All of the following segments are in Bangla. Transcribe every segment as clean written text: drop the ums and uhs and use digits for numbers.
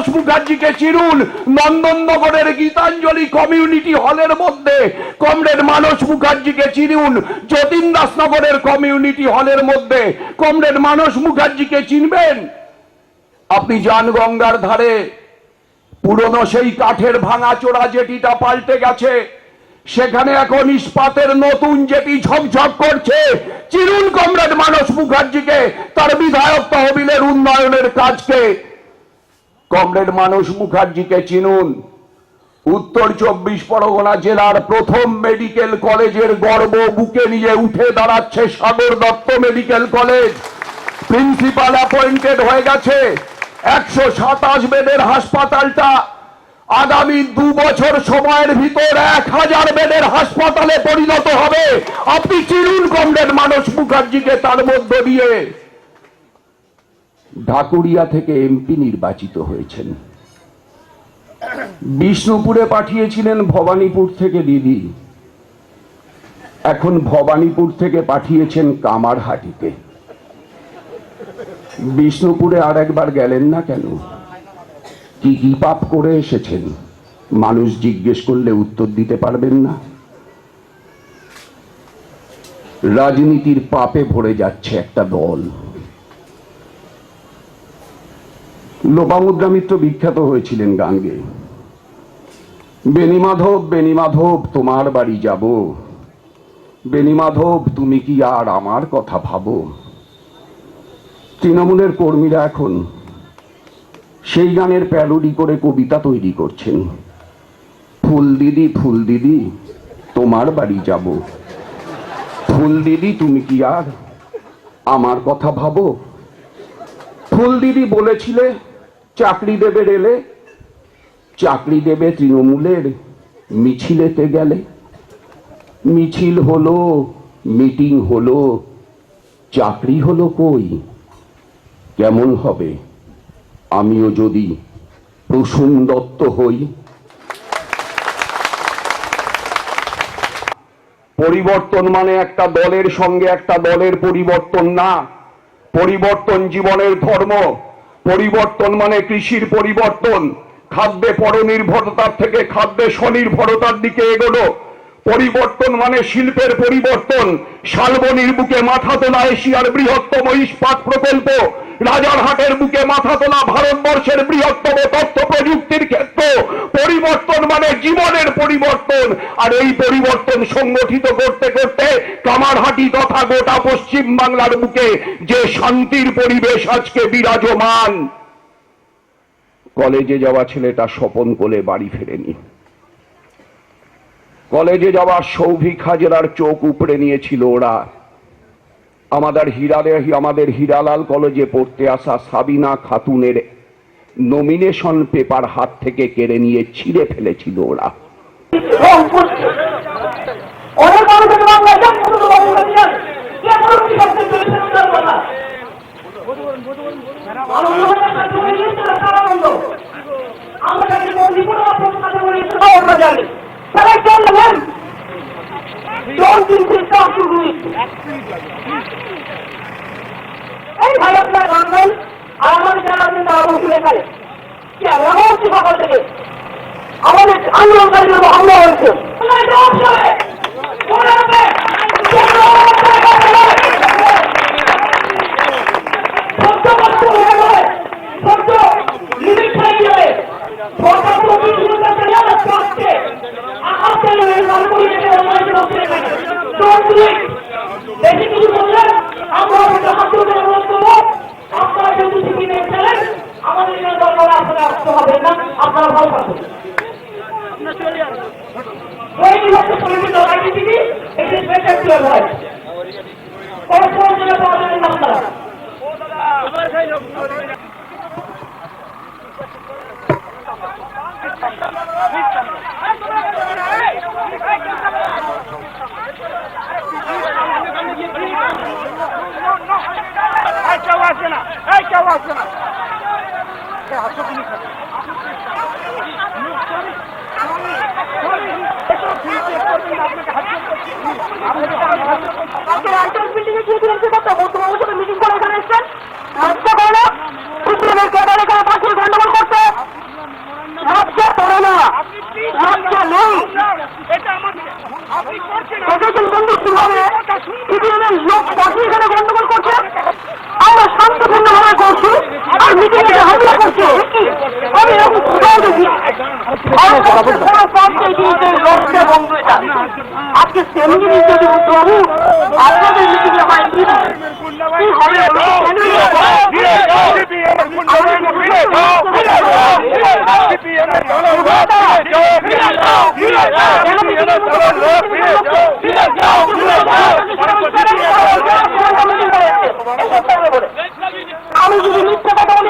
মানস মুখার্জিকে চিনুন। নন্দননগরের গীতাঞ্জলি কমিউনিটি হলের মধ্যে কমরেড মানস মুখার্জিকে চিনুন। যতীন দাসনগরের কমিউনিটি হলের মধ্যে কমরেড মানস মুখার্জিকে চিনবেন? আপনি যান গঙ্গার ধারে, পুরনো সেই কাঠের ভাঙাচোরা জেটিটা পাল্টে গেছে, সেখানে এখন ইস্পাতের নতুন জেটি ঝকঝক করছে। চিনুন কমরেড মানস মুখার্জিকে, তার বিধায়ক তহবিলের উন্নয়নের কাজকে। কমরেড মানস মুখার্জিকে চিনুন। উত্তর 24 পরগনা জেলার প্রথম মেডিকেল কলেজের গর্ব বুকে নিয়ে উঠে দাঁড়াচ্ছে Sagar Dutta medical college. Principal appointed হয়ে গেছে। 127 বেডের হাসপাতালটা আগামী 2 বছর সময়ের ভিতর 1000 বেডের হাসপাতালে পরিণত হবে। আপনি চিনুন কমরেড মানস মুখার্জিকে। তার মধ্য দিয়ে ঢাকুরিয়া থেকে এমপি নির্বাচিত হয়েছেন। বিষ্ণুপুরে পাঠিয়েছিলেন ভবানীপুর থেকে দিদি, এখন ভবানীপুর থেকে পাঠিয়েছেন কামারহাটিতে। বিষ্ণুপুরে আর একবার গেলেন না কেন? কি কি পাপ করে এসেছেন? মানুষ জিজ্ঞেস করলে উত্তর দিতে পারবেন না? রাজনীতির পাপে ভরে যাচ্ছে একটা দল। লোপামুদ্রা মিত্র বিখ্যাত হয়েছিলেন গান গেয়ে, বেনিমাধব বেনিমাধব তোমার বাড়ি যাব, বেনিমাধব তুমি কি আর আমার কথা ভাবো। তৃণমূলের কর্মীরা এখন সেই গানের প্যারোডি করে কবিতা তৈরি করছেন। ফুল দিদি তোমার বাড়ি যাব, ফুল দিদি তুমি কি আর আমার কথা ভাবো। ফুল দিদি বলেছিলে চাকরি দেবে রেলে, চাকরি দেবে তৃণমূলের মিছিলেতে গেলে। মিছিল হলো, মিটিং হলো, চাকরি হলো কই? কেমন হবে আমিও যদি প্রসূন দত্ত হই? পরিবর্তন মানে একটা দলের সঙ্গে একটা দলের পরিবর্তন না। পরিবর্তন জীবনের ধর্ম। পরিবর্তন মানে কৃষির পরিবর্তন, খাদ্যে পরনির্ভরতার থেকে খাদ্যে স্বনির্ভরতার দিকে এগোনো। পরিবর্তন মানে শিল্পের পরিবর্তন। শালবনির বুকে মাথা তোলা এশিয়ার বৃহত্তম ইস্পাত প্রকল্প, রাজারহাটের বুকে মাথা তোলা ভারতবর্ষের বৃহত্তম তথ্য প্রযুক্তির ক্ষেত্র। পরিবর্তন মানে জীবনের পরিবর্তন। আর এই পরিবর্তন সংগঠিত করতে করতে কামারহাটি তথা গোটা পশ্চিম বাংলার বুকে যে শান্তির পরিবেশ আজকে বিরাজমান। কলেজে যাওয়া ছেলেটা স্বপন কোলে বাড়ি ফেরেনি। কলেজে যাওয়া সৌভিক হাজরার চোখ উপড়ে নিয়েছিল ওরা। আমাদের হীরালাল কলেজে পড়তে আসা সাবিনা খাতুনের নমিনেশন পেপার হাত থেকে কেড়ে নিয়ে ছিঁড়ে ফেলেছিল ওরা। এই ভাই আপনার গান আর আমাদের যারা আছেন তারা বসে এখানে সকাল থেকে আমাদের আন্দোলনকারীদের উপর হামলা হয়েছে। বেশি কিছু বললেন আমরা হাত ধরে অনুরোধ করবো, আপনারা যদি সিকিমে চলেন আমাদের দরকার আপনারা আসতে হবে না, আপনারা ভালো থাকবেন। রাজনীতি এটি হয় আপনারা মিটিং করে এখানে এসছেন গন্ডগোল করতে কোনো পর্যায়ে কিন্তু লক্ষ্যে বন্ধ হয়ে যাবে। আজকে সেমিনি যদি প্রভু আপনাদের মিটিংয়ে হয় কি হবে আমি যদি মিথ্যা কথা বলি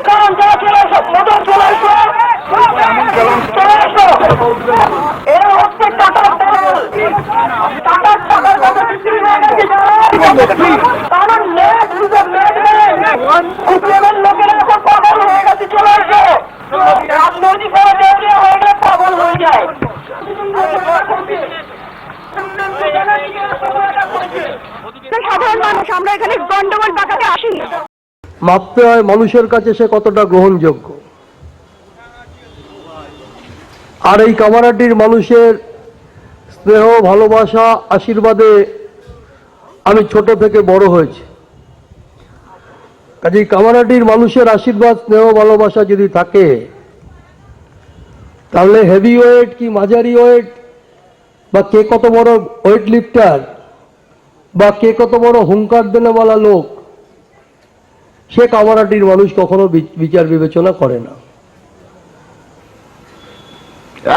কারণ যারা চলে আসো মদন চলে আসো এরা হচ্ছে টাটার দল টাটার টাকার কথা বিক্রি হয়ে গেছে কারণ লোকেরা এখন পাগল হয়ে গেছে চলে আসো রাজনৈতিক ভাবে দেউলিয়া হয়ে গেলে পাগল হয়ে যায় সাধারণ মানুষ আমরা এখানে গন্ডগোল পাকাতে আসিনি মাপতে হয় মানুষের কাছে সে কতটা গ্রহণযোগ্য। আর এই কামারহাটির মানুষের স্নেহ ভালোবাসা আশীর্বাদে আমি ছোট থেকে বড় হয়েছি। কাজেই কামারহাটির মানুষের আশীর্বাদ স্নেহ ভালোবাসা যদি থাকে তাহলে হেভি ওয়েট কি মাঝারি ওয়েট বা কে কত বড় ওয়েট লিফটার বা কে কত বড় হুঙ্কার দেনেওয়ালা লোক সে কামারহাটির মানুষ কখনো বিচার বিবেচনা করে না।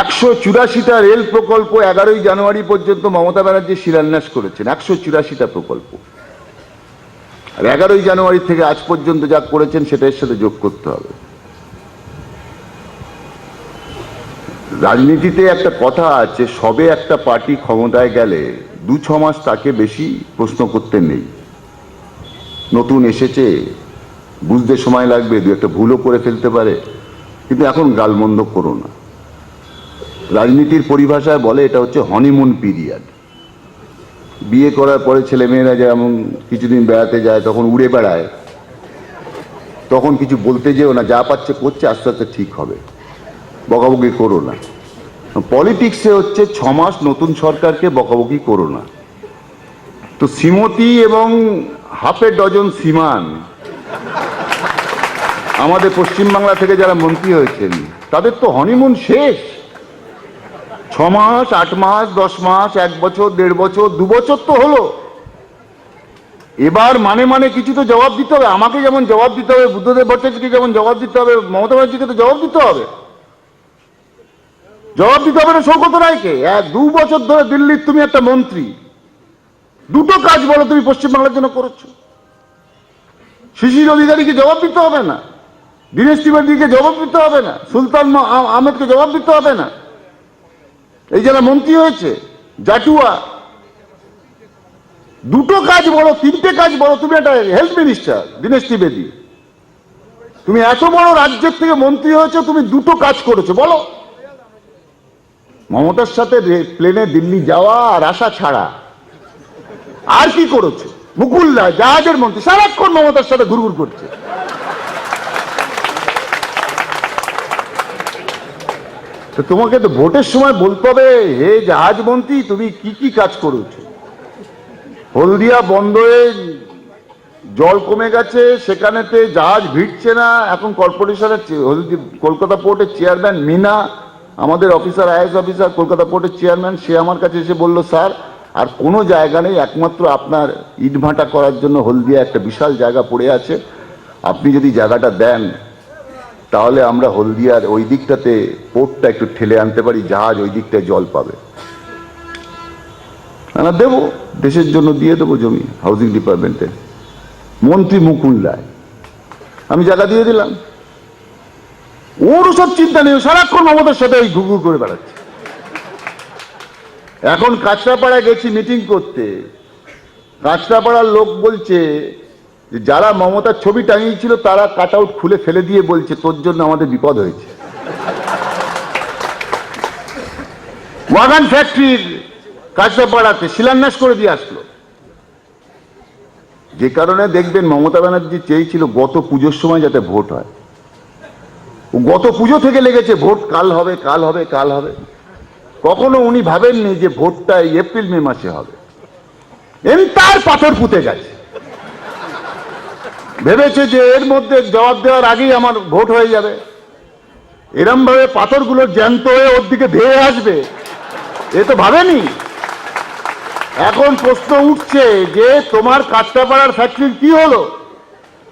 184টা রেল প্রকল্প 11ই জানুয়ারি পর্যন্ত মমতা ব্যানার্জি শিলান্যাস করেছেন। 184টা প্রকল্প, আর 11ই জানুয়ারি থেকে আজ পর্যন্ত যা করেছেন সেটা এর সাথে যোগ করতে হবে। রাজনীতিতে একটা কথা আছে, সবে একটা পার্টি ক্ষমতায় গেলে 2-6 মাস তাকে বেশি প্রশ্ন করতে নেই। নতুন এসেছে, বুঝতে সময় লাগবে, দু একটা ভুলও করে ফেলতে পারে, কিন্তু এখন গালমন্দ করো না। রাজনীতির পরিভাষায় বলে এটা হচ্ছে হনিমুন পিরিয়ড। বিয়ে করার পরে ছেলে মেয়েরা যেমন কিছুদিন বেড়াতে যায়, তখন উড়ে বেড়ায়, তখন কিছু বলতে যেও না, যা পাচ্ছে করছে, আস্তে আস্তে ঠিক হবে, বকাবকি করো না। পলিটিক্সে হচ্ছে 6 মাস নতুন সরকারকে বকাবকি করো না। তো শ্রীমতী এবং হাফে ডজন সীমান আমাদের পশ্চিমবাংলা থেকে যারা মন্ত্রী হয়েছেন তাদের তো হনিমুন শেষ। 6 মাস, 8 মাস, 10 মাস, 1 বছর, 1.5 বছর, 2 বছর তো হলো। এবার মানে কিছু তো জবাব দিতে হবে। আমাকে যেমন জবাব দিতে হবে, বুদ্ধদেব ভট্টাচার্যকে যেমন জবাব দিতে হবে, মমতা ব্যানার্জিকে তো জবাব দিতে হবে। জবাব দিতে হবে না সৌগত রায়কে। 2 বছর ধরে দিল্লির তুমি একটা মন্ত্রী, দুটো কাজ বলো তুমি পশ্চিমবাংলার জন্য করেছো। শিশির অধিকারীকে জবাব দিতে হবে না, দীনেশ ত্রিবেদীকে জবাব দিতে হবে না, সুলতান আহমেদকে জবাব দিতে হবে না, এই যারা মন্ত্রী হয়েছে, জাটুয়া, দুটো কাজ বলো, 3টে কাজ বলো। তুমি একটা হেলথ মিনিস্টার দীনেশ ত্রিবেদী, তুমি এত বড় রাজ্যের থেকে মন্ত্রী হয়েছে, তুমি দুটো কাজ করেছো বলো। মমতার সাথে প্লেনে দিল্লি যাওয়া আর আসা ছাড়া আর কি করেছো? মুকুল রায় জাহাজের মন্ত্রী, সারাক্ষণ মমতার সাথে ঘুরঘুর করছে। তো তোমাকে তো ভোটের সময় বলতে হবে, হে জাহাজ মন্ত্রী তুমি কি কি কাজ করেছো। হলদিয়া বন্দরে জল কমে গেছে, সেখানেতে জাহাজ ভিড়ছে না। এখন কর্পোরেশনের কলকাতা পোর্টের চেয়ারম্যান মিনা, আমাদের অফিসার আইএস অফিসার কলকাতা পোর্টের চেয়ারম্যান, সে আমার কাছে এসে বলল, স্যার আর কোনো জায়গা নেই, একমাত্র আপনার ইটভাটা করার জন্য হলদিয়া একটা বিশাল জায়গা পড়ে আছে, আপনি যদি জায়গাটা দেন তাহলে আমরা হলদিয়ার ওই দিকটাতে পোর্টটা একটু ঠেলে আনতে পারি, জাহাজ ওই দিকটায় জল পাবে। না দেবো, দেশের জন্য দিয়ে দেবো জমি হাউজিং ডিপার্টমেন্টে। মন্ত্রী মুকুল রায়, আমি জায়গা দিয়ে দিলাম, ওরও সব চিন্তা নেই, সারাক্ষণ মমতার সাথে ওই ঘুঘু করে বেড়াচ্ছে। এখন কাঁচরাপাড়ায় গেছি মিটিং করতে, কাঁচরাপাড়ার লোক বলছে যে যারা মমতার ছবি টাঙিয়েছিল তারা কাট আউট খুলে ফেলে দিয়ে বলছে তোর জন্য আমাদের বিপদ হয়েছে। ওয়াগান ফ্যাক্টরির কাঁচরাপাড়াতে শিলান্যাস করে দিয়ে আসলো। যে কারণে দেখবেন মমতা ব্যানার্জি চেয়েছিল গত পুজোর সময় যাতে ভোট হয়। ও গত পুজো থেকে লেগেছে ভোট কাল হবে, কাল হবে, কাল হবে। কখনো উনি ভাবেননি যে ভোটটা এই এপ্রিল মে মাসে হবে। তার পাথর পুঁতে গেছে, ভেবেছে যে এর মধ্যে জবাব দেওয়ার আগেই আমার ভোট হয়ে যাবে। এরম ভাবে পাথরগুলো জ্যান্ত হয়ে ওর দিকে ধেয়ে আসবে এ তো ভাবেনি। এখন প্রশ্ন উঠছে যে তোমার কাঁচরাপাড়ার ফ্যাক্টরির কি হলো,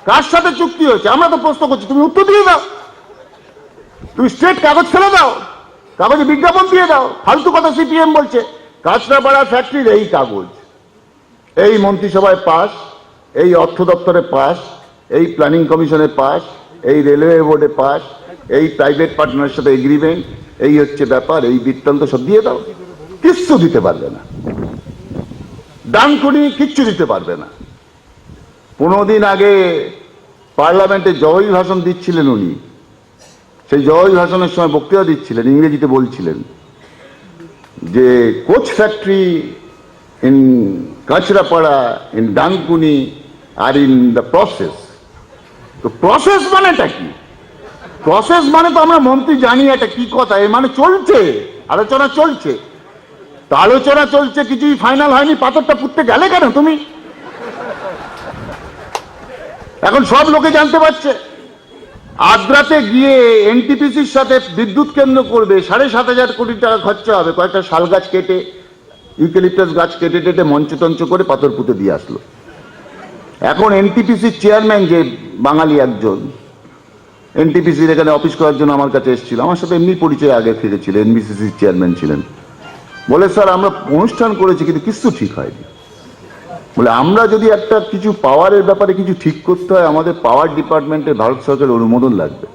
কার সাথে চুক্তি হয়েছে? আমরা তো প্রশ্ন করছি, তুমি উত্তর দিয়ে দাও। তুমি স্ট্রেট কাগজ ফেলে দাও, কাগজে বিজ্ঞাপন দিয়ে দাও। ফালতু কথা সিপিএম বলছে। কাঁচরাপাড়া ফ্যাক্টরির এই কাগজ এই মন্ত্রিসভায় পাস, এই অর্থ দপ্তরে পাস, এই প্ল্যানিং কমিশনে পাস, এই রেলওয়ে বোর্ডে পাস, এই প্রাইভেট পার্টনারের সাথে এগ্রিমেন্ট, এই হচ্ছে ব্যাপার, এই বৃত্তান্ত সব দিয়ে দাও। কিচ্ছু দিতে পারবে না, ডানকুনি কিচ্ছু দিতে পারবে না। 15 দিন আগে পার্লামেন্টে জয় ভাষণ দিচ্ছিলেন উনি। সেই জয় ভাষণের সময় বক্তৃতা দিচ্ছিলেন, ইংরেজিতে বলছিলেন যে coach factory in Kanchrapara, in Dankuni আর ইন দ্য প্রসেস। তো প্রসেস মানেটা কি? প্রসেস মানে তো আমরা মন্ত্রী জানি এটা কি কথা। এর মানে চলছে, আলোচনা চলছে। তো আলোচনা চলছে, কিছুই ফাইনাল হয়নি, পাথরটা পুঁততে গেলে কেন তুমি? এখন সব লোকে জানতে পারছে। আদ্রাতে গিয়ে এনটিপিসির সাথে বিদ্যুৎ কেন্দ্র করবে, 7,500 কোটি টাকা খরচা হবে। কয়েকটা শাল গাছ কেটে, ইউক্যালিপটাস গাছ কেটে টেটে মঞ্চতঞ্চ করে পাথর পুঁতে দিয়ে আসলো। এখন এনটিপিসির চেয়ারম্যান যে বাঙালি একজন, এনটিপিসির এখানে অফিস করার জন্য আমার কাছে এসেছিল, আমার সাথে এমনি পরিচয় আগে থেকে ছিল, এনবিসিসির চেয়ারম্যান ছিলেন। বলে স্যার আমরা অনুষ্ঠান করেছি কিন্তু কিছু ঠিক হয়নি। বলে আমরা যদি একটা কিছু পাওয়ারের ব্যাপারে কিছু ঠিক করতে হয়, আমাদের পাওয়ার ডিপার্টমেন্টে ভারত সরকারের অনুমোদন লাগবে।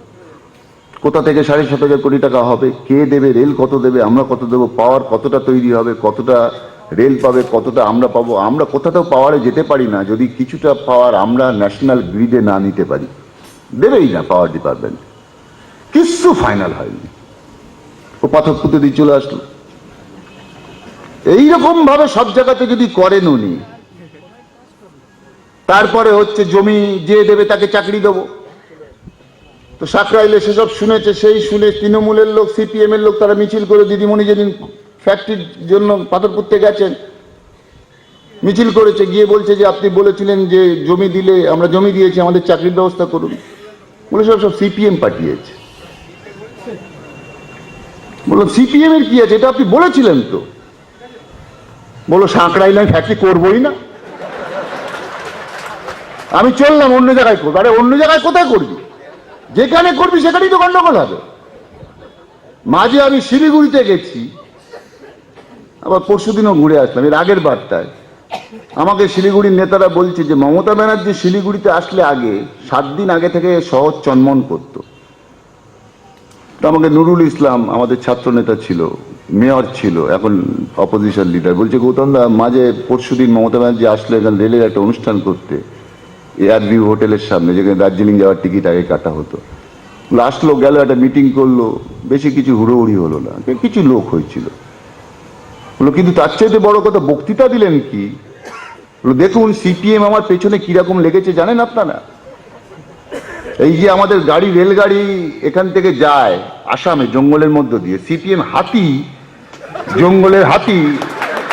কোথা থেকে 7,500 কোটি টাকা হবে, কে দেবে, রেল কত দেবে, আমরা কত দেবো, পাওয়ার কতটা তৈরি হবে, কতটা রেল পাবে, কতটা আমরা পাবো। আমরা কোথাও পাওয়ারে যেতে পারি না যদি কিছুটা পাওয়ার আমরা ন্যাশনাল গ্রিডে না নিতে পারি। দেবেই না পাওয়ার ডিপার্টমেন্ট। কিচ্ছু ফাইনাল হয়নি, ও পাথর পুঁতে দিয়ে চলে আসলো। এইরকম ভাবে সব জায়গাতে যদি করেন উনি, তারপরে হচ্ছে জমি যে দেবে তাকে চাকরি দেবো। তো সাকরাইলে সেসব শুনেছে, সেই শুনে তৃণমূলের লোক, সিপিএম এর লোক তারা মিছিল করে, দিদিমণি যেদিন ফ্যাক্টরির জন্য পাথর পুঁততে গেছেন মিছিল করেছে, গিয়ে বলছে যে আপনি বলেছিলেন যে জমি দিলে, আমরা জমি দিয়েছি, আমাদের চাকরির ব্যবস্থা করুন। বলে সব সিপিএম পাঠিয়েছে। বললাম সিপিএম এর কি আছে, এটা আপনি বলেছিলেন তো। বলো সাঁকড়াইলে ফ্যাক্টরি করবোই না, আমি চললাম অন্য জায়গায় করবো। আরে অন্য জায়গায় কোথায় করবি? যেখানে করবি সেখানেই তো গন্ডগোল হবে। মাঝে আমি শিলিগুড়িতে গেছি, আবার পরশুদিনও ঘুরে আসলাম। এর আগের বারটায় আমাকে শিলিগুড়ির নেতারা বলছে যে মমতা ব্যানার্জি শিলিগুড়িতে আসলে আগে 7 দিন আগে থেকে শহর চনমন করত। তো আমাকে নুরুল ইসলাম আমাদের ছাত্র নেতা ছিল, মেয়র ছিল, এখন অপোজিশন লিডার, বলছে গৌতম দা মাঝে পরশুদিন মমতা ব্যানার্জি আসলো এখানে রেলের একটা অনুষ্ঠান করতে, এয়ারভিউ হোটেলের সামনে, যেখানে দার্জিলিং যাওয়ার টিকিট আগে কাটা হতো। আসলো, গেল, একটা মিটিং করলো, বেশি কিছু হুড়োহুড়ি হলো না, কিছু লোক হয়েছিল। বলো কিন্তু তার চাইতে বড় কথা বক্তৃতা দিলেন কি, দেখুন সিপিএম আমার পেছনে কিরকম লেগেছে জানেন আপনারা? এই যে আমাদের গাড়ি, রেলগাড়ি এখান থেকে যায় আসামে জঙ্গলের মধ্য দিয়ে, সিপিএম হাতি, জঙ্গলের হাতি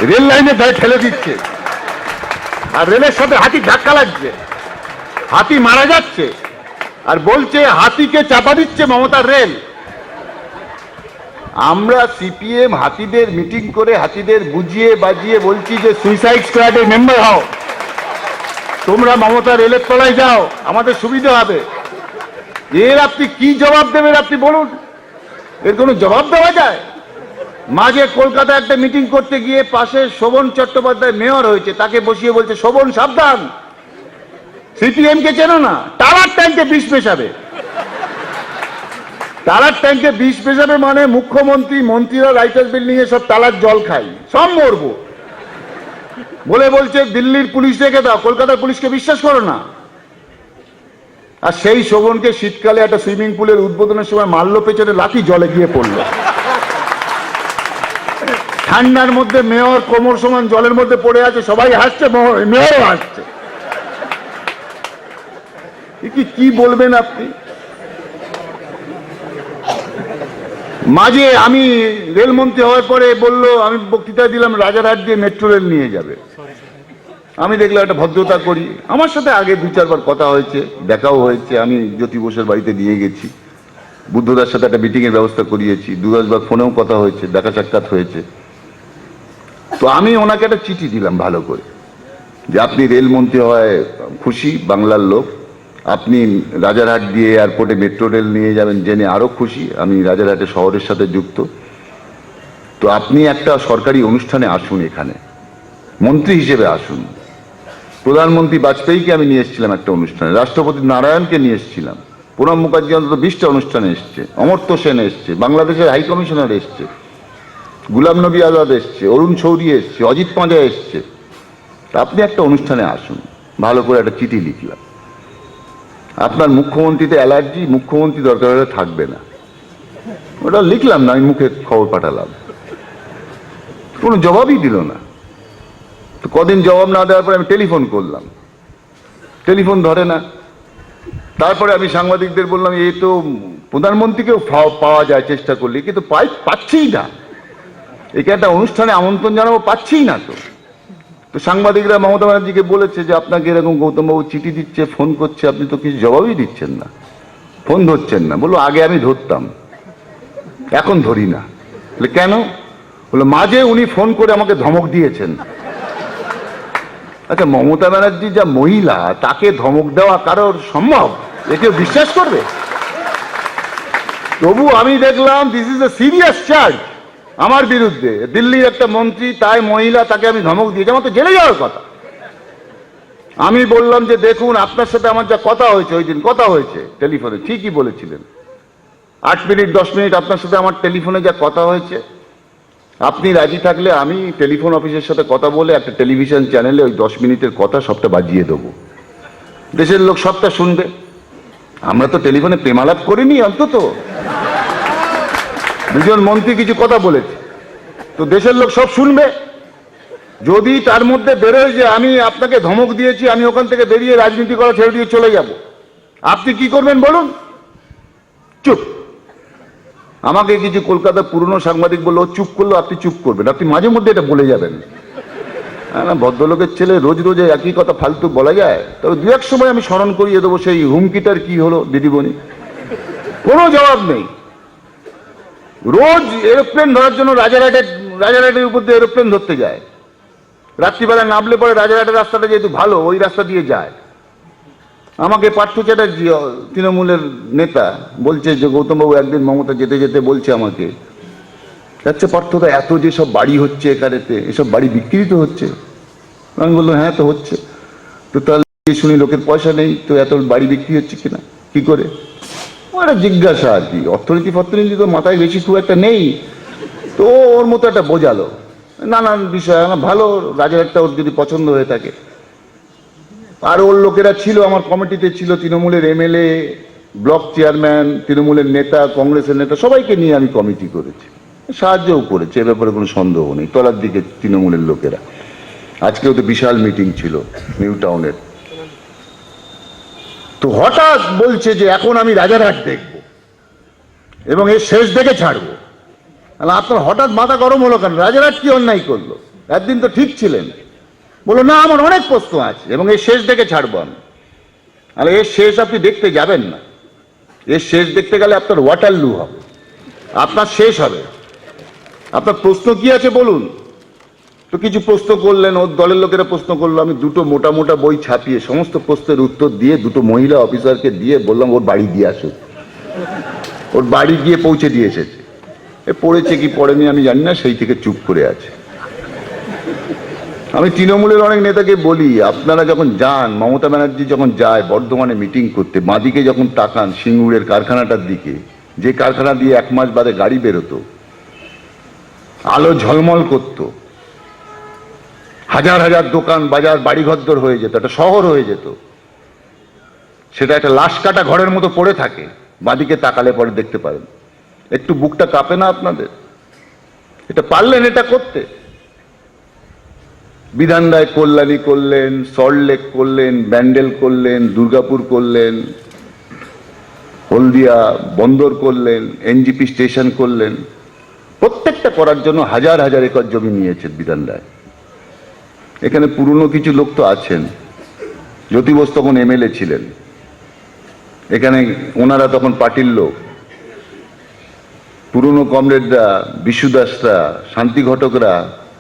রেল লাইনে গায়ে ঠেলে দিচ্ছে, আর রেলের সাথে হাতি ধাক্কা লাগছে, হাতি মারা যাচ্ছে, আর বলছে হাতিকে চাপা দিচ্ছে মমতার রেল। আমরা সিপিএম হাতিদের মিটিং করে হাতিদের বুঝিয়ে বাজিয়ে বলছি যে সুইসাইড স্কোয়াডের মেম্বার হও, তোমরা মমতা রেলের তলায় যাও, আমাদের সুবিধা হবে। এর আপনি কি জবাব দেবেন আপনি বলুন? এর কোনো জবাব দেওয়া যায়? মাঝে কলকাতা একটা মিটিং করতে গিয়ে পাশে শোভন চট্টোপাধ্যায় মেয়র হয়েছে, তাকে বসিয়ে বলছে শোভন সাবধান, সিপিএম কে চেনো না, টালার ট্যাঙ্কে বিষ মেশাবে। টালার ট্যাঙ্কে বিষ মেশাবে মানে মুখ্যমন্ত্রী, মন্ত্রীরা রাইটার্স বিল্ডিং এ সব টালার জল খাই, সব মরবো বলে বলছে দিল্লির পুলিশ রেখে দাও, কলকাতার পুলিশকে বিশ্বাস করো না। আর সেই শোভনকে শীতকালে একটা সুইমিং পুলের উদ্বোধনের সময় মারলো পেছনে লাঠি, জলে গিয়ে পড়লো। ঠান্ডার মধ্যে মেয়র কোমর সমান জলের মধ্যে পড়ে আছে, সবাই হাসছে, মেয়রও হাসছে। কি বলবেন আপনি? মাঝে আমি রেলমন্ত্রী হওয়ার পরে বললো, আমি বক্তৃতা দিলাম রাজারহাট দিয়ে মেট্রো রেল নিয়ে যাবে। আমি দেখলাম একটা ভদ্রতা করি, আমার সাথে আগে 2-4 বার কথা হয়েছে, দেখাও হয়েছে। আমি জ্যোতি বোসের বাড়িতে নিয়ে গেছি, বুদ্ধদার সাথে একটা মিটিং এর ব্যবস্থা করিয়েছি, 2-10 বার ফোনেও কথা হয়েছে, দেখা সাক্ষাৎ হয়েছে। তো আমি ওনাকে একটা চিঠি দিলাম ভালো করে, যে আপনি রেলমন্ত্রী হয় খুশি, বাংলার লোক, আপনি রাজারহাট দিয়ে এয়ারপোর্টে মেট্রো রেল নিয়ে যাবেন জেনে আরো খুশি। আমি রাজারহাটে শহরের সাথে যুক্ত, তো আপনি একটা সরকারি অনুষ্ঠানে আসুন, এখানে মন্ত্রী হিসেবে আসুন। প্রধানমন্ত্রী বাজপেয়ীকে আমি নিয়ে এসেছিলাম একটা অনুষ্ঠানে, রাষ্ট্রপতি নারায়ণকে নিয়ে এসেছিলাম, প্রণব মুখার্জি অন্তত 20টা অনুষ্ঠানে এসছে, অমর্ত্য সেন এসছে, বাংলাদেশের হাই কমিশনার এসছে, গুলাম নবী আজাদ এসছে, অরুণ শৌরি এসছে, অজিত পাঁজা এসছে। আপনি একটা অনুষ্ঠানে আসুন। ভালো করে একটা চিঠি লিখলাম, আপনার মুখ্যমন্ত্রীতে অ্যালার্জি, মুখ্যমন্ত্রী দরকার হলে থাকবে না। ওটা লিখলাম না, আমি মুখে খবর পাঠালাম, কোনো জবাবই দিল না। তো কদিন জবাব না দেওয়ার পরে আমি টেলিফোন করলাম, টেলিফোন ধরে না। তারপরে আমি সাংবাদিকদের বললাম, এই তো প্রধানমন্ত্রীকেও পাওয়া যায় চেষ্টা করলে, কিন্তু পাচ্ছিই না, একে একটা অনুষ্ঠানে আমন্ত্রণ জানাবো, পাচ্ছিই না। তো সাংবাদিকরা মমতা ব্যানার্জিকে বলেছে যে আপনাকে এরকম গৌতমবাবু চিঠি দিচ্ছে, ফোন করছে, আপনি তো কিছু জবাবই দিচ্ছেন না, ফোন ধরছেন না। বললো আগে আমি ধরতাম, এখন ধরি না। বলে কেন? বললো মাঝে উনি ফোন করে আমাকে ধমক দিয়েছেন। আচ্ছা, মমতা ব্যানার্জি যা মহিলা, তাকে ধমক দেওয়া কারোর সম্ভব? একে বিশ্বাস করবে? তবু আমি দেখলাম this is a serious charge আমার বিরুদ্ধে। দিল্লির একটা মন্ত্রী, তাই মহিলা, তাকে আমি ধমক দিয়েছি, আমার তো জেলে যাওয়ার কথা। আমি বললাম যে দেখুন, আপনার সাথে আমার যা কথা হয়েছে, ওই দিন কথা হয়েছে টেলিফোনে, ঠিকই বলেছিলেন, 8 মিনিট 10 মিনিট আপনার সাথে আমার টেলিফোনে যা কথা হয়েছে, আপনি রাজি থাকলে আমি টেলিফোন অফিসের সাথে কথা বলে একটা টেলিভিশন চ্যানেলে ওই 10 মিনিটের কথা সবটা বাজিয়ে দেবো, দেশের লোক সবটা শুনবে। আমরা তো টেলিফোনে প্রেমালাপ করিনি, অন্তত 2জন মন্ত্রী কিছু কথা বলেছে, তো দেশের লোক সব শুনবে। যদি তার মধ্যে বেরোয় যে আমি আপনাকে ধমক দিয়েছি, আমি ওখান থেকে বেরিয়ে রাজনীতি করা ছেড়ে দিয়ে চলে যাব, আপনি কি করবেন বলুন? চুপ। আমাকে কিছু কলকাতার পুরনো সাংবাদিক বললো, চুপ করলো, আপনি চুপ করবেন, আপনি মাঝে মধ্যে এটা বলে যাবেন। না, ভদ্রলোকের ছেলে, রোজ রোজ একই কথা ফালতু বলা যায়? তবে 2-1 সময় আমি স্মরণ করিয়ে দেবো সেই হুমকিটার কি হলো দিদিমণি। কোনো জবাব নেই। রোজ এরোপ্লেন ধরার জন্য রাজারহাটের উপর দিয়ে এরোপ্লেন ধরতে যায়, রাত্রিবেলা নামলে পরে রাজারহাটের রাস্তাটা যেহেতু ভালো, ওই রাস্তা দিয়ে যায়। আমাকে পার্থ চ্যাটার্জি, তৃণমূলের নেতা, বলছে যে গৌতমবাবু একদিন মমতা যেতে যেতে বলছে আমাকে, আচ্ছা পার্থদা, এত যে সব বাড়ি হচ্ছে এখানেতে, এসব বাড়ি বিক্রি তো হচ্ছে? আমি বললাম হ্যাঁ তো হচ্ছে। তো তাহলে শুনি লোকের পয়সা নেই, তো এত বাড়ি বিক্রি হচ্ছে কিনা, কি করে? একটা জিজ্ঞাসা আর কি, অর্থনীতি তো মাথায় বেশি খুব একটা নেই, তো ওর মতো একটা বোঝালো নানান বিষয়। আমার ভালো, রাজারহাটটা ওর যদি পছন্দ হয়ে থাকে। আর ওর লোকেরা ছিল, আমার কমিটিতে ছিল তৃণমূলের এমএলএ, ব্লক চেয়ারম্যান, তৃণমূলের নেতা, কংগ্রেসের নেতা, সবাইকে নিয়ে আমি কমিটি করেছি, সাহায্যও করেছে, এ ব্যাপারে কোনো সন্দেহ নেই। তলার দিকে তৃণমূলের লোকেরা, আজকেও তো বিশাল মিটিং ছিল নিউ টাউনের। তো হঠাৎ বলছে যে এখন আমি রাজারহাট দেখব এবং এর শেষ দেখে ছাড়বো। আপনার হঠাৎ মাথা গরম হলো কেন? রাজারহাট কি অন্যায় করলো? একদিন তো ঠিক ছিলেন। বলো না, আমার অনেক প্রশ্ন আছে এবং এর শেষ দেখে ছাড়বো আমি। তাহলে এর শেষ আপনি দেখতে যাবেন না, এর শেষ দেখতে গেলে আপনার ওয়াটারলু হবে, আপনার শেষ হবে। আপনার প্রশ্ন কি আছে বলুন? তো কিছু প্রশ্ন করলেন, ওর দলের লোকেরা প্রশ্ন করলো, আমি 2টো মোটা মোটা বই ছাপিয়ে সমস্ত প্রশ্নের উত্তর দিয়ে 2টো মহিলা অফিসারকে দিয়ে বললাম ওর বাড়ি দিয়ে আসুক। ওর বাড়ি গিয়ে পৌঁছে দিয়ে এসেছে। এ পড়েছে কি পড়েনি আমি জানি না, সেই থেকে চুপ করে আছে। আমি তৃণমূলের অনেক নেতাকে বলি, আপনারা যখন যান, মমতা ব্যানার্জি যখন যায় বর্ধমানে মিটিং করতে, বাঁদিকে যখন তাকান সিঙ্গুরের কারখানাটার দিকে, যে কারখানা দিয়ে 1 মাস বাদে গাড়ি বেরোতো, আলো ঝলমল করতো, হাজার হাজার দোকান বাজার বাড়িঘরদর হয়ে যেত, একটা শহর হয়ে যেত, সেটা একটা লাশ কাটা ঘরের মতো পড়ে থাকে। বাঁদিকে তাকালে পরে দেখতে পারেন। একটু বুকটা কাঁপে না আপনাদের? এটা পারলেন এটা করতে? বিধানরায় কল্যাণী করলেন, সল্টলেক করলেন, ব্যান্ডেল করলেন, দুর্গাপুর করলেন, হলদিয়া বন্দর করলেন, এনজিপি স্টেশন করলেন। প্রত্যেকটা করার জন্য হাজার হাজার একর জমি নিয়েছেন বিধানরায়। এখানে পুরনো কিছু লোক তো আছেন। জ্যোতি বোস তখন এমএলএ ছিলেন, এখানে ওনারা তখন পার্টির লোক। পুরনো কমরেডরা, বিশু দাসরা, শান্তি ঘটকরা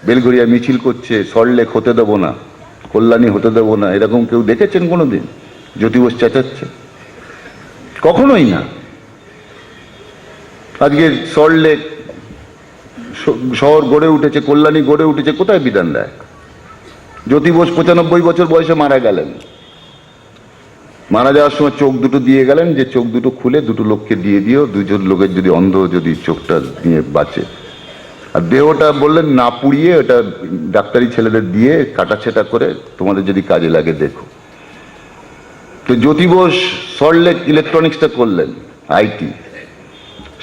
বেলঘরিয়া মিছিল করছে, সল্টলেক হতে দেবো না, কল্যাণী হতে দেবো না। এরকম কেউ দেখেছেন কোনোদিন? জ্যোতি বোস চেঁচাচ্ছে? কখনোই না। আজকে সল্টলেক শহর গড়ে উঠেছে, কল্যাণী গড়ে উঠেছে, কোথায় বিধান রায়? জ্যোতি বোস 95 বছর বয়সে মারা গেলেন। মারা যাওয়ার সময় চোখ দুটো দিয়ে গেলেন, যে চোখ দুটো খুলে দুটো লোককে দিয়ে দিও, দুজন লোকের যদি অন্ধ যদি চোখটা নিয়ে বাঁচে। আর দেহটা বললেন না পুড়িয়ে, ওটা ডাক্তারি ছেলেদের দিয়ে কাটাছেটা করে তোমাদের যদি কাজে লাগে দেখো। তো জ্যোতি বোস সল্টলেক ইলেকট্রনিক্সটা করলেন, আইটি।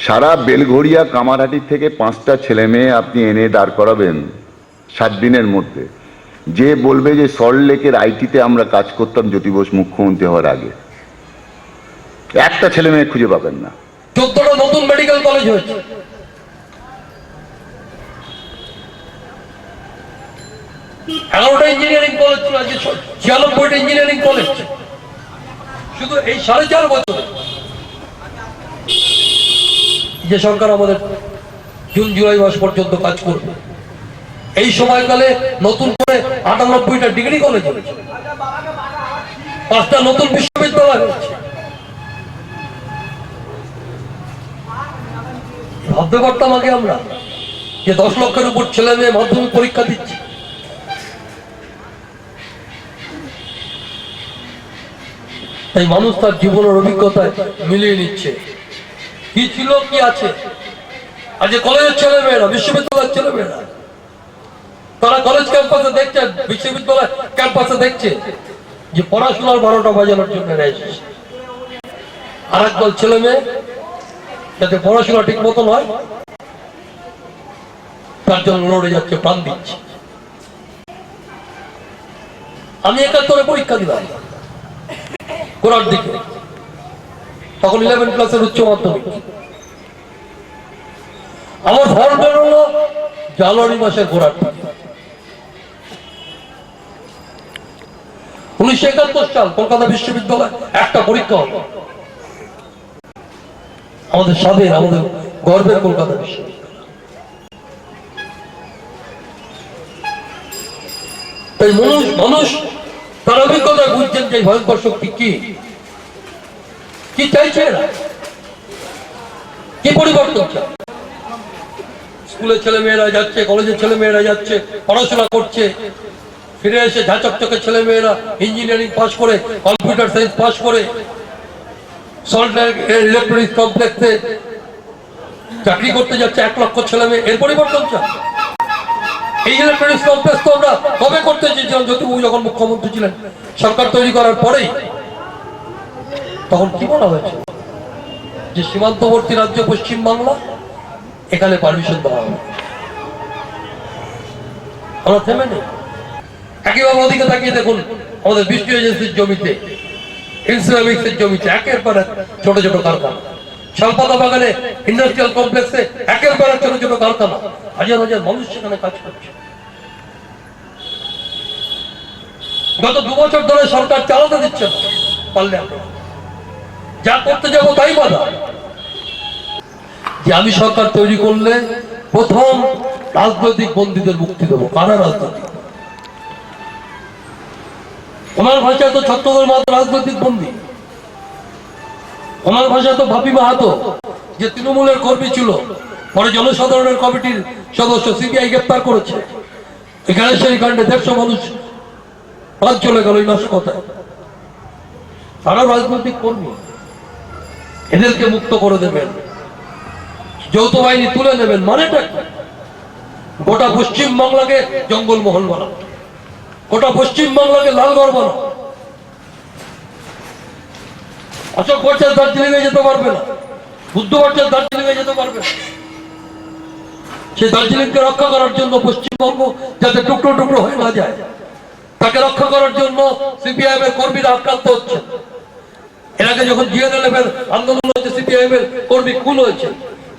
সারা বেলঘরিয়া কামারহাটি থেকে 5টা ছেলে মেয়ে আপনি এনে দাঁড় করাবেন 7 দিনের মধ্যে, যে বলবে যে সল্টলেকের আইটিতে আমরা কাজ করতাম জ্যোতি বোস মুখ্যমন্ত্রী হওয়ার আগে, একটা ছেলে মেয়ে খুঁজে পাবেন না। 14টা নতুন মেডিকেল কলেজ হয়েছে। এগারোটা ইঞ্জিনিয়ারিং কলেজ ছিল, আজকে 96টা ইঞ্জিনিয়ারিং কলেজ। শুধু এই 4.5 বছর যে সরকার আমাদের জুন জুলাই মাস পর্যন্ত কাজ করবে, এই সময়কালে নতুন করে 98টা ডিগ্রি কলেজ হয়েছে, 5টা নতুন বিশ্ববিদ্যালয় হয়েছে। ভাবতে পারতাম আগে আমরা যে 10 লক্ষের উপর ছেলে মেয়ে মাধ্যমিক পরীক্ষা দিচ্ছে? তাই মানুষ তার জীবনের অভিজ্ঞতায় মিলিয়ে নিচ্ছে কি ছিল কি আছে। আর যে কলেজের ছেলে মেয়েরা, বিশ্ববিদ্যালয়ের ছেলে মেয়েরা, তারা কলেজ ক্যাম্পাসে দেখছে, বিশ্ববিদ্যালয় ক্যাম্পাসে দেখছে যে পড়াশোনার 12টা বাজানোর জন্য এসেছে। আর একদল ছেলে মেয়ে যাতে পড়াশোনা ঠিক মতো নয় তার জন্য লড়ে যাচ্ছে, প্রাণ দিচ্ছে। আমি 71-এ পরীক্ষা দিলাম গোড়ার দিকে, তখন 11 ক্লাসের উচ্চ মাধ্যমিক। আমার ফর্ম বেরোলো জানুয়ারি মাসের গোড়ার দিকে। 1971 সাল কলকাতা বিশ্ববিদ্যালয় একটা পরীক্ষা হলো, আমাদের স্বাধীন, আমাদের গর্বের কলকাতা বিশ্ববিদ্যালয়। তাই মানুষ তার অভিজ্ঞতায় বুঝছেন যে ভয়ঙ্কর শক্তি কি চাইছে এরা, কি পরিবর্তন চায়। স্কুলের ছেলে মেয়েরা যাচ্ছে, কলেজের ছেলে মেয়েরা যাচ্ছে, পড়াশোনা করছে, ফিরে এসে ঝাঁচকচকে ছেলে মেয়েরা ইঞ্জিনিয়ারিং পাস করে, কম্পিউটার সায়েন্স পাস করে সল্টলেক ইলেকট্রনিক্স কমপ্লেক্সে চাকরি করতে যাচ্ছে 1 লক্ষ ছেলে মেয়ে। এর পরিবর্তন চায়। এই ইলেকট্রনিক্স কমপ্লেক্স তো আমরা কবে করতে চেয়েছিলাম, জ্যোতিবাবু যখন মুখ্যমন্ত্রী ছিলেন, সরকার তৈরি করার পরেই। তখন কি বলা হয়েছে যে সীমান্তবর্তী রাজ্য পশ্চিমবাংলা, এখানে পারমিশন দেওয়া হবে। আমরা থেমে নেই। একইভাবে ওদিকে তাকিয়ে দেখুন, আমাদের বৃষ্টি এজেন্সির জমিতে, ইনসিরামিক্সের জমিতে একের পর এক ছোট ছোট কারখানা, শালপাতা বাগানে ইন্ডাস্ট্রিয়াল কমপ্লেক্সে একের পর এক ছোট ছোট কারখানা, হাজার হাজার মানুষ সেখানে কাজ করছে। গত 2 বছর ধরে সরকার চালাতে দিচ্ছে না, পারলে আমরা যা করতে যাবো তাই বাধা। যে আমি সরকার তৈরি করলে প্রথম রাজনৈতিক বন্দীদের মুক্তি দেবো। কারা রাজনৈতিক? ওনার ভাষায় তো ছাত্রদের মাত্র রাজনৈতিক বন্দী। ওনার ভাষায় তো ভাবি মাহাতো, যে তৃণমূলের কর্মী ছিল, পরে জনসাধারণের কমিটির সদস্য, সিবিআই গ্রেপ্তার করেছে। এখানে সেই কাণ্ডে 150 মানুষ প্রাণ চলে গেল এই নাশকতায়। তারা রাজনৈতিক কর্মী, এদেরকে মুক্ত করে দেবেন, যৌথ বাহিনী তুলে নেবেন। মানেটা গোটা পশ্চিমবাংলাকে জঙ্গলমহল বানানো, গোটা পশ্চিমবাংলাকে লালগড় বানানো। অশোক ভট্টাচার্য দার্জিলিং এ যেতে পারবে না, বুদ্ধ ভট্টাচার্য দার্জিলিং এ যেতে পারবে না। সেই দার্জিলিংকে রক্ষা করার জন্য পশ্চিমবঙ্গ যাতে টুকরো টুকরো হয়ে না যায়, তাকে রক্ষা করার জন্য সিপিআইএম এর কর্মীরা আক্রান্ত হচ্ছে। এর আগে যখন জিএনএলএফ এর আন্দোলন হচ্ছে, সিপিআইএম এর কর্মী খুন হয়েছে,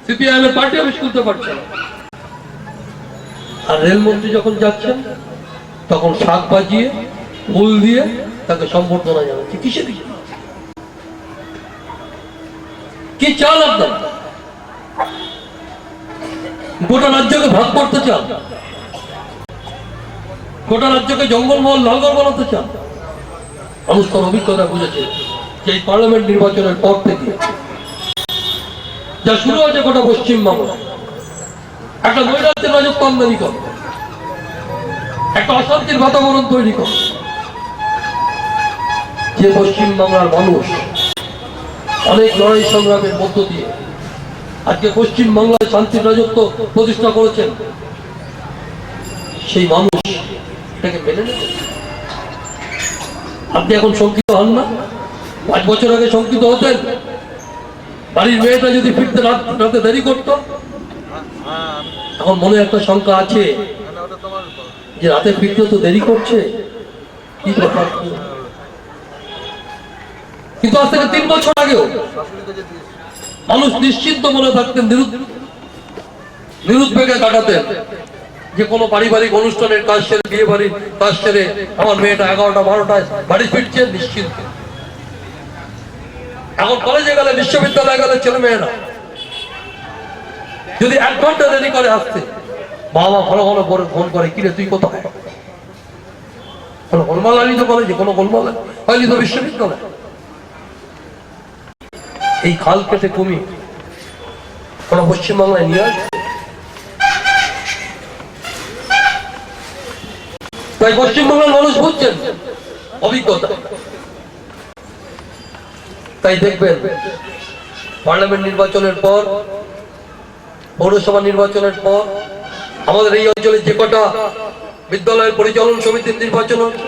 সিপিআইএম এর পার্টি অফিস খুলতে পারছে না। আর রেলমন্ত্রী যখন যাচ্ছেন তখন শাক বাজিয়ে ফুল দিয়ে তাকে সম্বর্ধনা জানাচ্ছে। কিসের কি চান আপনার? গোটা রাজ্যকে ভাগ করতে চান? গোটা রাজ্যকে জঙ্গলমহল লালগড় বানাতে চান? মানুষ তার অভিজ্ঞতা বুঝেছে যে এই পার্লামেন্ট নির্বাচনের পর থেকে যা শুরু হয়েছে গোটা পশ্চিমবঙ্গ, একটা নৈরাজ্যের রাজত্ব আমদানি করে, একটা অশান্তির বাতাবরণ তৈরি করে, যে পশ্চিমবাংলার মানুষ অনেক লড়াই সংগ্রামের মধ্য দিয়ে আজকে পশ্চিমবাংলায় শান্তির রাজত্ব প্রতিষ্ঠা করেছেন, সেই মানুষ এটাকে মেনে নেবে। আপনি এখন শঙ্কিত হন না? 5 বছর আগে শঙ্কিত হতেন? বাড়ির মেয়েটা যদি ফিরতে রাতে দেরি করতো, এখন মনে একটা শঙ্কা আছে যে রাতে ফিরতে তো দেরি করছে, কি ব্যাপার। কিন্তু আজ থেকে 3 বছর আগেও মানুষ নিশ্চিন্ত মনে থাকতেন, নিরুদ্বেগে কাটাতেন যে কোনো পারিবারিক অনুষ্ঠানের কাজ সেরে, বিয়ে বাড়ির কাজ সেরে আমার মেয়েটা 11টা 12টায় বাড়ি ফিরছে নিশ্চিন্ত। এখন কলেজে গেলে, বিশ্ববিদ্যালয়ে গেলে ছেলে মেয়েরা যদি 1 ঘন্টা দেরি করে আসতে, বাবা ঘন ঘন ফোন করে, কিরে তুই কোথায়? কোনো গোলমাল হয়নি তো কলেজে? কোনো গোলমাল হয়নি তো বিশ্ববিদ্যালয়ে? এই খাল কেটে কমি কোনো পশ্চিমবাংলায় নিয়ে আসবে? তাই পশ্চিমবাংলার মানুষ বুঝছেন অভিজ্ঞতা। তাই দেখবেন পার্লামেন্ট নির্বাচনের পর, পৌরসভা নির্বাচনের পর আমাদের এই অঞ্চলে যে কটা বিদ্যালয়ের পরিচালন সমিতির নির্বাচন হচ্ছে,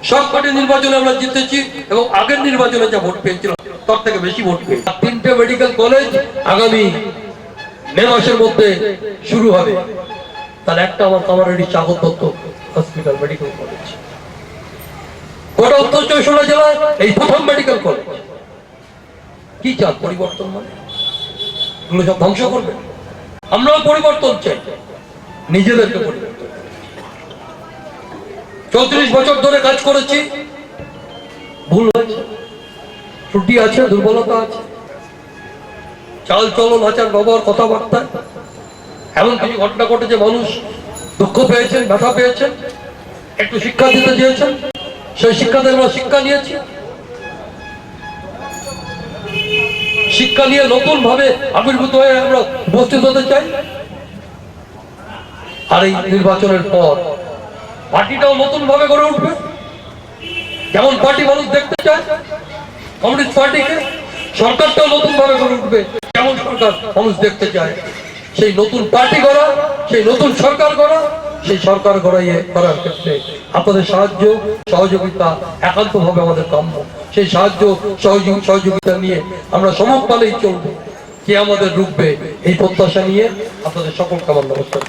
সব কটি নির্বাচনে আমরা জিতেছি এবং আগের নির্বাচনে যা ভোট পেয়েছিল তার থেকে বেশি ভোট পেয়েছি। 3টে মেডিকেল কলেজ আগামী মে মাসের মধ্যে শুরু হবে। তার একটা আমার কামারহাটি চাকর দত্ত হসপিটাল মেডিকেল কলেজ। গোটা উত্তর 24 জেলায় এই প্রথম মেডিকেল কলেজ। কি চান? পরিবর্তন মানে এগুলো সব ধ্বংস করবে? আমরাও পরিবর্তন চাই, নিজেদেরকে পরিবর্তন। 34 বছর ধরে কাজ করেছি, ভুল হয়েছে, ত্রুটি আছে, দুর্বলতা আছে, চাল চলন, আচার ব্যবহার, কথাবার্তা, এমন কিছু ঘটনা ঘটেছে, মানুষ দুঃখ পেয়েছেন, ব্যথা পেয়েছেন, একটু শিক্ষা দিতে চেয়েছেন, সেই শিক্ষাতে আমরা শিক্ষা নিয়েছি। শিক্ষা নিয়ে নতুন ভাবে আবির্ভূত হয়ে আমরা উপস্থিত হতে চাই। আর এই নির্বাচনের পর পার্টিটাও নতুন ভাবে গড়ে উঠবে। যেমন পার্টি মানুষ দেখতে চায় কমিউনিস্ট পার্টিকে, সরকারটাও নতুন ভাবে গড়ে উঠবে যেমন সরকার মানুষ দেখতে চায়। সেই নতুন পার্টি গড়া, সেই নতুন সরকার গড়া, সেই সরকার করার ক্ষেত্রে আপনাদের সাহায্য সহযোগিতা একান্তভাবে আমাদের কাম্য। সেই সাহায্য সহযোগিতা নিয়ে আমরা সমকালেই চলবো। কে আমাদের রুখবে এই প্রত্যাশা নিয়ে আপনাদের সকলকে আমার নমস্কার।